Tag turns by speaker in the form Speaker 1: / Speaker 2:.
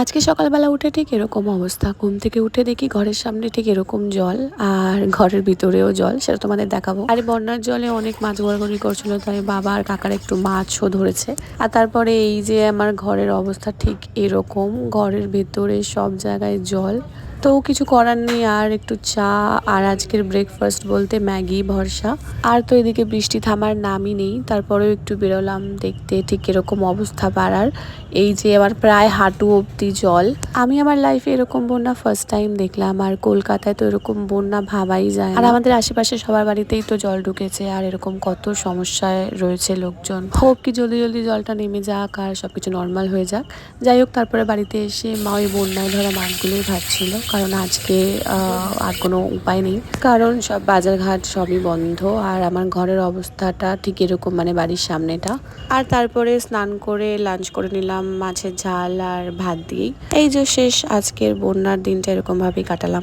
Speaker 1: আজকে সকালবেলা উঠে ঠিক এরকম অবস্থা। ঘুম থেকে উঠে দেখি ঘরের সামনে ঠিক এরকম জল, আর ঘরের ভিতরেও জল, সেটা তোমাদের দেখাবো। আর এই বন্যার জলে অনেক মাছ ঘোরাঘুরি করছিল, তাই বাবা আর কাকার একটু মাছও ধরেছে। আর তারপরে এই যে আমার ঘরের অবস্থা ঠিক এরকম, ঘরের ভেতরে সব জায়গায় জল। তো কিছু করার নেই, আর একটু চা আর আজকের ব্রেকফাস্ট বলতে ম্যাগি ভরসা। আর তো এদিকে বৃষ্টি থামার নামই নেই, তারপরেও একটু বেরোলাম দেখতে ঠিক এরকম অবস্থা পাড়ার। এই যে আমার প্রায় হাঁটু অব্দি জল। আমি আমার লাইফে এরকম বন্যা ফার্স্ট টাইম দেখলাম, আর কলকাতায় তো এরকম বন্যা ভাবাই যায় না। আর আমাদের আশেপাশে সবার বাড়িতেই তো জল ঢুকেছে, আর এরকম কত সমস্যায় রয়েছে লোকজন। হোক কি জলদি জলদি জলটা নেমে যাক আর সবকিছু নর্মাল হয়ে যাক। যাই হোক, তারপরে বাড়িতে এসে মা ওই বন্যায় ধরা মাছগুলোই ভাজছিল, কারণ আজকে আর কোনো উপায় নেই, কারণ সব বাজারঘাট সবই বন্ধ। আর আমার ঘরের অবস্থাটা ঠিক এরকম, মানে বাড়ির সামনেটা। আর তারপরে স্নান করে লাঞ্চ করে নিলাম মাছের ঝাল আর ভাত দিয়েই। এই যে শেষ আজকের বন্যার দিনটা এরকম ভাবেই কাটালাম।